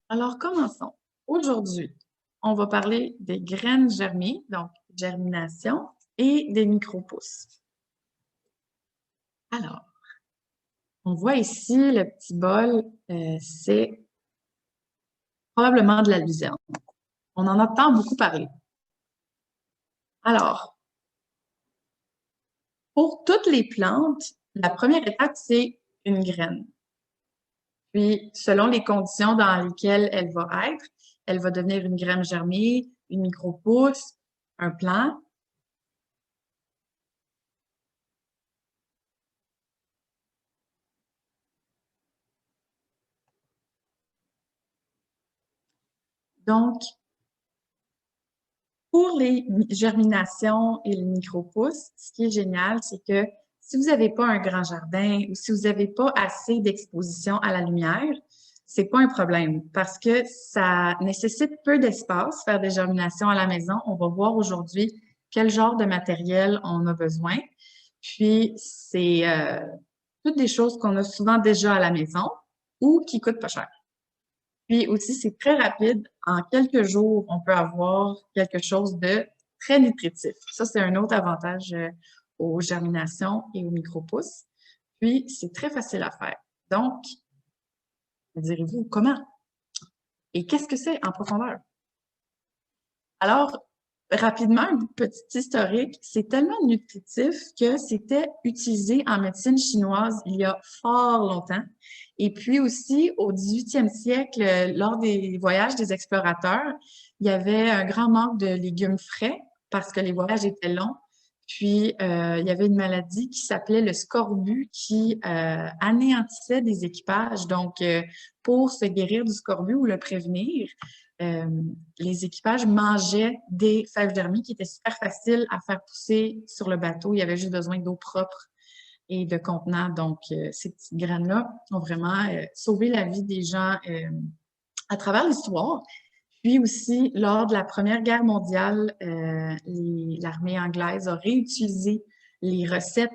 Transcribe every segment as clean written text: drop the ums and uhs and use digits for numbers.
Alors, commençons. Aujourd'hui, on va parler des graines germées, donc germination, et des micro-pousses. Alors, on voit ici le petit bol, c'est probablement de la luzerne. On en entend beaucoup parler. Alors, pour toutes les plantes, la première étape, c'est une graine. Puis, selon les conditions dans lesquelles elle va être, elle va devenir une graine germée, une micro-pousse, un plant. Donc, pour les germinations et les micro-pousses, ce qui est génial, c'est que si vous n'avez pas un grand jardin ou si vous n'avez pas assez d'exposition à la lumière, c'est pas un problème parce que ça nécessite peu d'espace faire des germinations à la maison. On va voir aujourd'hui quel genre de matériel on a besoin. Puis, c'est toutes des choses qu'on a souvent déjà à la maison ou qui coûtent pas cher. Puis aussi, c'est très rapide. En quelques jours, on peut avoir quelque chose de très nutritif. Ça, c'est un autre avantage aux germinations et aux micro-pousses. Puis, c'est très facile à faire. Donc, me direz-vous comment? Et qu'est-ce que c'est en profondeur? Alors, rapidement, un petit historique, c'est tellement nutritif que c'était utilisé en médecine chinoise il y a fort longtemps. Et puis aussi, au 18e siècle, lors des voyages des explorateurs, il y avait un grand manque de légumes frais parce que les voyages étaient longs. Puis, il y avait une maladie qui s'appelait le scorbut qui anéantissait des équipages. Donc, pour se guérir du scorbut ou le prévenir, euh, les équipages mangeaient des fèves germées qui étaient super faciles à faire pousser sur le bateau. Il y avait juste besoin d'eau propre et de contenants. Donc, ces petites graines-là ont vraiment sauvé la vie des gens à travers l'histoire. Puis aussi, lors de la Première Guerre mondiale, l'armée anglaise a réutilisé les recettes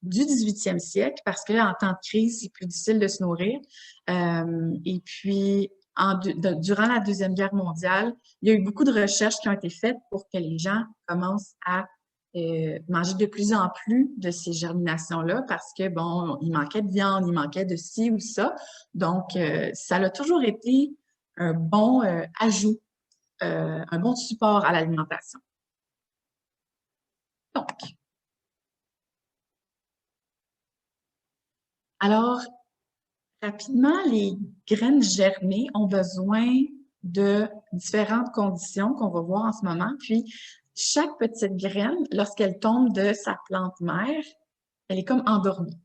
du 18e siècle parce qu'en temps de crise, c'est plus difficile de se nourrir. Et puis, durant la Deuxième Guerre mondiale, il y a eu beaucoup de recherches qui ont été faites pour que les gens commencent à manger de plus en plus de ces germinations-là parce que, bon, il manquait de viande, il manquait de ci ou ça. Donc, ça a toujours été un bon ajout, un bon support à l'alimentation. Donc, alors, rapidement, les graines germées ont besoin de différentes conditions qu'on va voir en ce moment. Puis, chaque petite graine, lorsqu'elle tombe de sa plante mère, elle est comme endormie.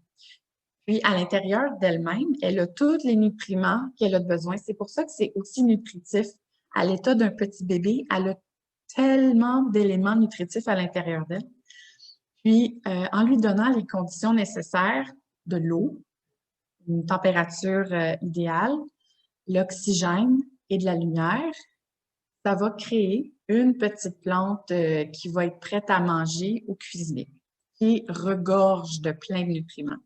Puis, à l'intérieur d'elle-même, elle a tous les nutriments qu'elle a besoin. C'est pour ça que c'est aussi nutritif. À l'état d'un petit bébé, elle a tellement d'éléments nutritifs à l'intérieur d'elle. Puis, en lui donnant les conditions nécessaires de l'eau, une température idéale, l'oxygène et de la lumière, ça va créer une petite plante qui va être prête à manger ou cuisiner, qui regorge de plein de nutriments.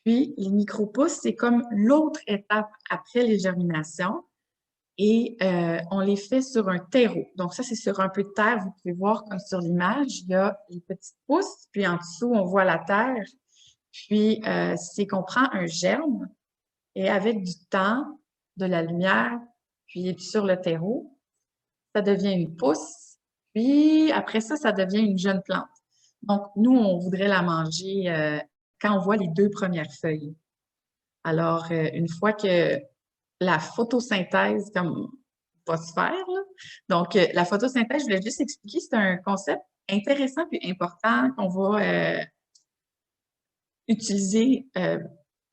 Puis, les micro-pousses, c'est comme l'autre étape après les germinations et on les fait sur un terreau. Donc, ça, c'est sur un peu de terre. Vous pouvez voir comme sur l'image, il y a les petites pousses, puis en dessous, on voit la terre. Puis, c'est qu'on prend un germe et avec du temps, de la lumière, puis sur le terreau, ça devient une pousse. Puis, après ça, ça devient une jeune plante. Donc, nous, on voudrait la manger quand on voit les deux premières feuilles. Alors, une fois que la photosynthèse comme va se faire, là. Donc, la photosynthèse, je voulais juste expliquer, c'est un concept intéressant puis important qu'on va utiliser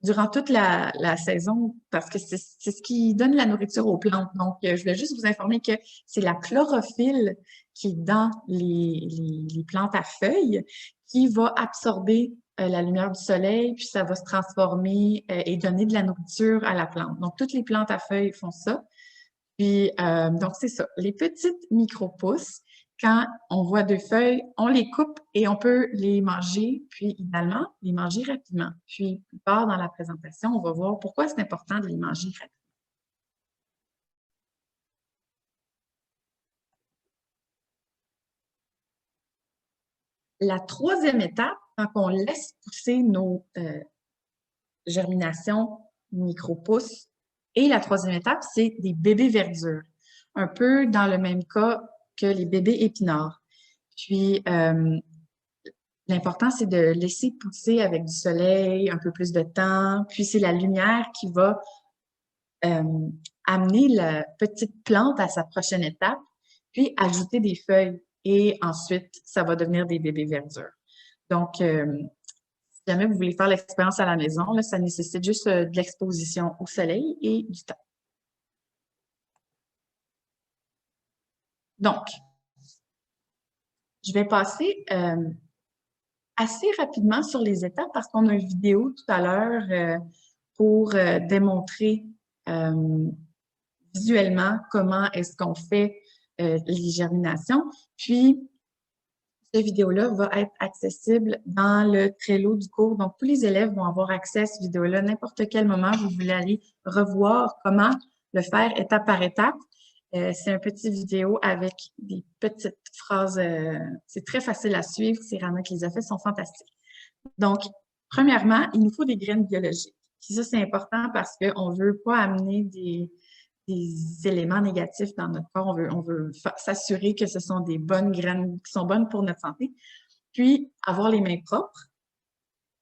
durant toute la saison parce que c'est ce qui donne la nourriture aux plantes. Donc, je voulais juste vous informer que c'est la chlorophylle qui est dans les plantes à feuilles qui va absorber la lumière du soleil, puis ça va se transformer et donner de la nourriture à la plante. Donc, toutes les plantes à feuilles font ça. Puis, donc, c'est ça. Les petites micro-pousses quand on voit 2 feuilles, on les coupe et on peut les manger, puis idéalement, les manger rapidement. Puis, plus tard dans la présentation, on va voir pourquoi c'est important de les manger rapidement. La troisième étape, quand on laisse pousser nos germinations micro-pousses, et la troisième étape, c'est des bébés verdures, un peu dans le même cas que les bébés épinards. Puis, l'important, c'est de laisser pousser avec du soleil, un peu plus de temps, puis c'est la lumière qui va amener la petite plante à sa prochaine étape, puis ajouter des feuilles et ensuite, ça va devenir des bébés verdures. Donc, si jamais vous voulez faire l'expérience à la maison, là, ça nécessite juste de l'exposition au soleil et du temps. Donc, je vais passer assez rapidement sur les étapes parce qu'on a une vidéo tout à l'heure pour démontrer visuellement comment est-ce qu'on fait les germinations. Puis, cette vidéo-là va être accessible dans le Trello du cours. Donc, tous les élèves vont avoir accès à cette vidéo-là. N'importe quel moment, vous voulez aller revoir comment le faire étape par étape. C'est un petit vidéo avec des petites phrases. C'est très facile à suivre. C'est Rana qui les a fait, sont fantastiques. Donc, premièrement, il nous faut des graines biologiques. Puis ça, c'est important parce qu'on ne veut pas amener des éléments négatifs dans notre corps. On veut s'assurer que ce sont des bonnes graines qui sont bonnes pour notre santé. Puis, avoir les mains propres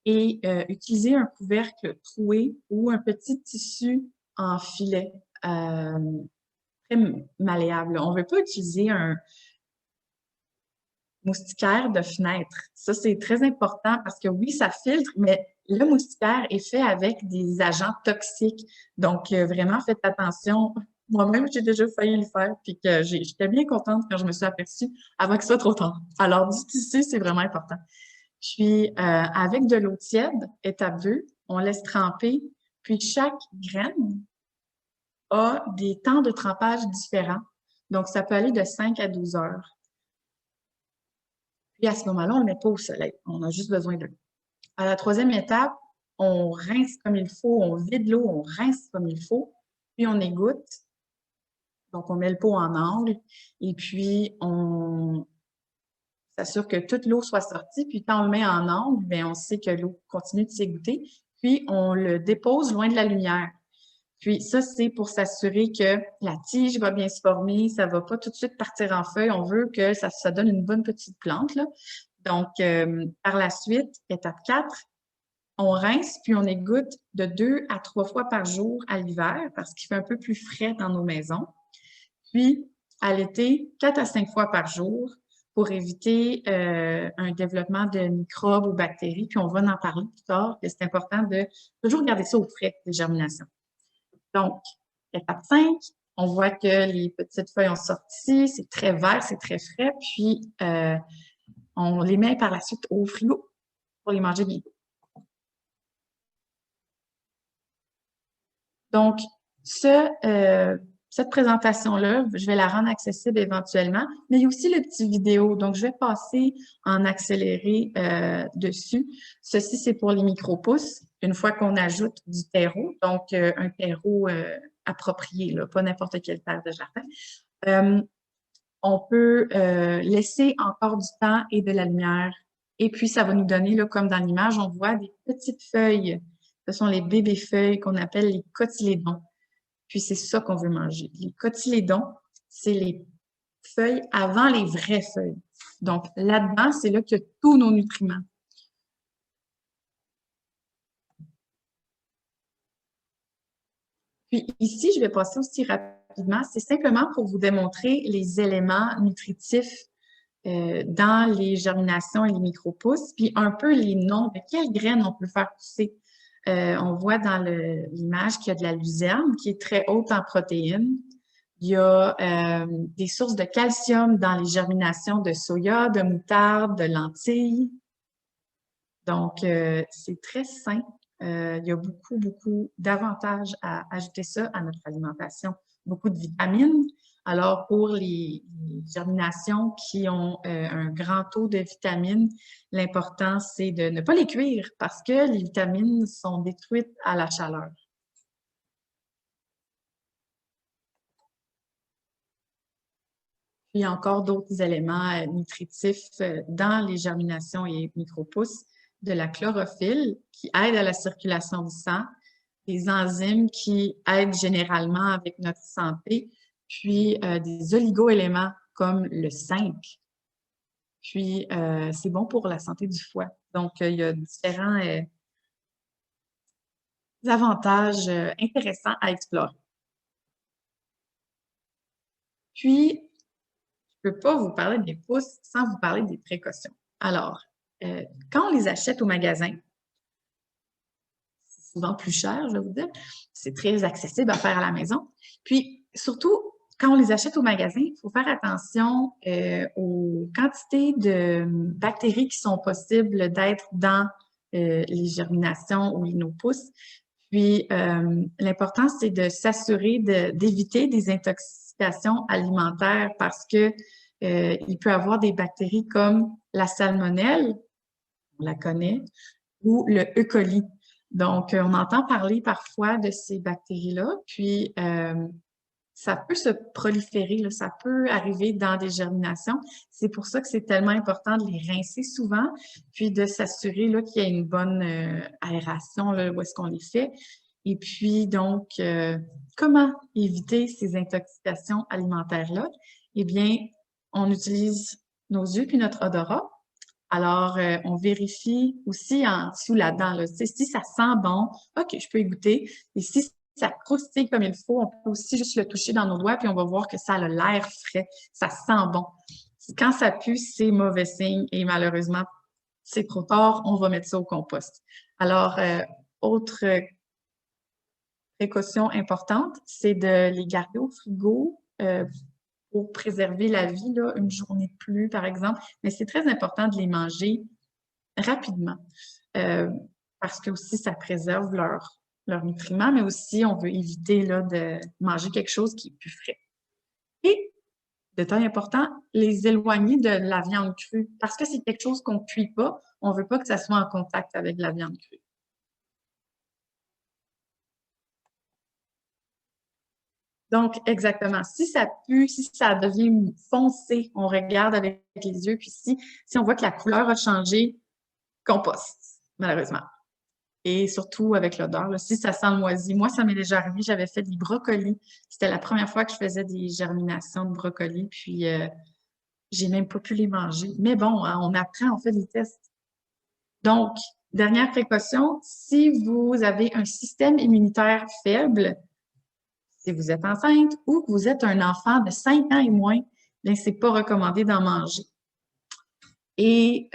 et utiliser un couvercle troué ou un petit tissu en filet très malléable. On ne veut pas utiliser un moustiquaire de fenêtre. Ça, c'est très important parce que oui, ça filtre, mais le moustiquaire est fait avec des agents toxiques. Donc, vraiment, faites attention. Moi-même, j'ai déjà failli le faire, puis que j'étais bien contente quand je me suis aperçue avant que ce soit trop tard. Alors, du tissu, c'est vraiment important. Puis, avec de l'eau tiède, étape 2, on laisse tremper, puis chaque graine a des temps de trempage différents. Donc, ça peut aller de 5 à 12 heures. Puis à ce moment-là, on ne le met pas au soleil. On a juste besoin de l'eau. À la troisième étape, on rince comme il faut, on vide l'eau, on rince comme il faut, puis on égoutte. Donc, on met le pot en angle et puis on s'assure que toute l'eau soit sortie. Puis quand on le met en angle, bien, on sait que l'eau continue de s'égoutter. Puis on le dépose loin de la lumière. Puis ça, c'est pour s'assurer que la tige va bien se former, ça ne va pas tout de suite partir en feuille. On veut que ça donne une bonne petite plante, là. Donc, par la suite, étape 4, on rince puis on égoutte de 2 à 3 fois par jour à l'hiver parce qu'il fait un peu plus frais dans nos maisons. Puis, à l'été, 4 à 5 fois par jour pour éviter un développement de microbes ou bactéries. Puis, on va en parler plus tard, que c'est important de toujours garder ça au frais, les germinations. Donc, étape 5, on voit que les petites feuilles ont sorti, c'est très vert, c'est très frais, puis on les met par la suite au frigo pour les manger bientôt. Donc, cette présentation-là, je vais la rendre accessible éventuellement, mais il y a aussi le petit vidéo. Donc, je vais passer en accéléré dessus. Ceci, c'est pour les micro-pousses, une fois qu'on ajoute du terreau, donc un terreau approprié, là, pas n'importe quelle terre de jardin. On peut laisser encore du temps et de la lumière. Et puis, ça va nous donner, là, comme dans l'image, on voit des petites feuilles. Ce sont les bébés feuilles qu'on appelle les cotylédons. Puis, c'est ça qu'on veut manger. Les cotylédons, c'est les feuilles avant les vraies feuilles. Donc, là-dedans, c'est là qu'il y a tous nos nutriments. Puis ici, je vais passer aussi rapidement. C'est simplement pour vous démontrer les éléments nutritifs dans les germinations et les micro-pousses, puis un peu les noms de quelles graines on peut faire pousser. On voit dans l'image qu'il y a de la luzerne qui est très haute en protéines. Il y a des sources de calcium dans les germinations de soya, de moutarde, de lentilles. Donc, c'est très sain. Il y a beaucoup d'avantages à ajouter ça à notre alimentation. Beaucoup de vitamines. Alors, pour les germinations qui ont un grand taux de vitamines, l'important, c'est de ne pas les cuire parce que les vitamines sont détruites à la chaleur. Puis, il y a encore d'autres éléments nutritifs dans les germinations et micro-pousses, de la chlorophylle qui aide à la circulation du sang, des enzymes qui aident généralement avec notre santé, puis des oligo-éléments comme le zinc. Puis, c'est bon pour la santé du foie. Donc, il y a différents avantages intéressants à explorer. Puis, je ne peux pas vous parler des pousses sans vous parler des précautions. Alors, quand on les achète au magasin, c'est souvent plus cher, je vais vous dire. C'est très accessible à faire à la maison. Puis, surtout, quand on les achète au magasin, il faut faire attention aux quantités de bactéries qui sont possibles d'être dans les germinations ou nos pousses. Puis, l'important, c'est de s'assurer d'éviter des intoxications alimentaires parce que il peut y avoir des bactéries comme la salmonelle, on la connaît, ou le E. coli. Donc, on entend parler parfois de ces bactéries-là, puis ça peut se proliférer, là, ça peut arriver dans des germinations. C'est pour ça que c'est tellement important de les rincer souvent, puis de s'assurer là, qu'il y a une bonne aération là, où est-ce qu'on les fait. Et puis, donc, comment éviter ces intoxications alimentaires-là? Eh bien, on utilise nos yeux puis notre odorat. Alors, on vérifie aussi en dessous là-dedans. Là. Si ça sent bon, OK, je peux y goûter. Et si ça croustille comme il faut, on peut aussi juste le toucher dans nos doigts, puis on va voir que ça a l'air frais. Ça sent bon. Quand ça pue, c'est mauvais signe et malheureusement, c'est trop tard, on va mettre ça au compost. Alors, autre précaution importante, c'est de les garder au frigo pour préserver la vie, là, une journée de plus, par exemple. Mais c'est très important de les manger rapidement parce que aussi, ça préserve leurs nutriments, mais aussi, on veut éviter là, de manger quelque chose qui est plus frais. Et, détail important, les éloigner de la viande crue parce que c'est quelque chose qu'on ne cuit pas. On ne veut pas que ça soit en contact avec la viande crue. Donc, exactement. Si ça pue, si ça devient foncé, on regarde avec les yeux, puis si on voit que la couleur a changé, compost, malheureusement. Et surtout avec l'odeur, si ça sent le moisi. Moi, ça m'est déjà arrivé, j'avais fait des brocolis. C'était la première fois que je faisais des germinations de brocolis, puis j'ai même pas pu les manger. Mais bon, hein, on apprend, on fait des tests. Donc, dernière précaution, si vous avez un système immunitaire faible, si vous êtes enceinte ou que vous êtes un enfant de 5 ans et moins, bien, c'est pas recommandé d'en manger. Et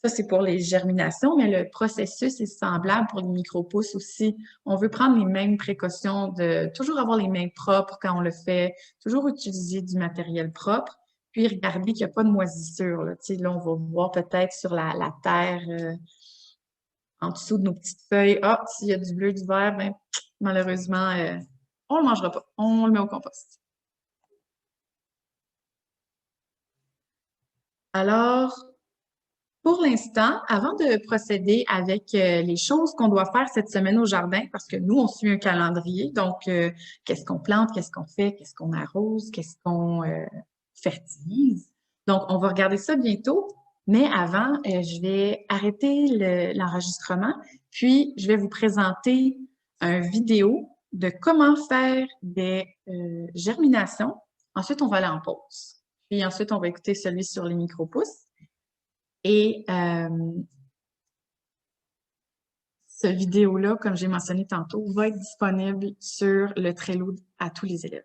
ça, c'est pour les germinations, mais le processus est semblable pour les micro-pousses aussi. On veut prendre les mêmes précautions de toujours avoir les mains propres quand on le fait, toujours utiliser du matériel propre, puis regarder qu'il n'y a pas de moisissure. Là, là on va voir peut-être sur la terre, en dessous de nos petites feuilles, ah, s'il y a du bleu, du vert, ben, malheureusement, on ne le mangera pas. On le met au compost. Alors, pour l'instant, avant de procéder avec les choses qu'on doit faire cette semaine au jardin, parce que nous, on suit un calendrier, donc qu'est-ce qu'on plante, qu'est-ce qu'on fait, qu'est-ce qu'on arrose, qu'est-ce qu'on fertilise. Donc, on va regarder ça bientôt, mais avant, je vais arrêter l'enregistrement, puis je vais vous présenter une vidéo de comment faire des germinations. Ensuite, on va aller en pause. Puis ensuite, on va écouter celui sur les micro-pousses. Et ce vidéo-là, comme j'ai mentionné tantôt, va être disponible sur le Trello à tous les élèves.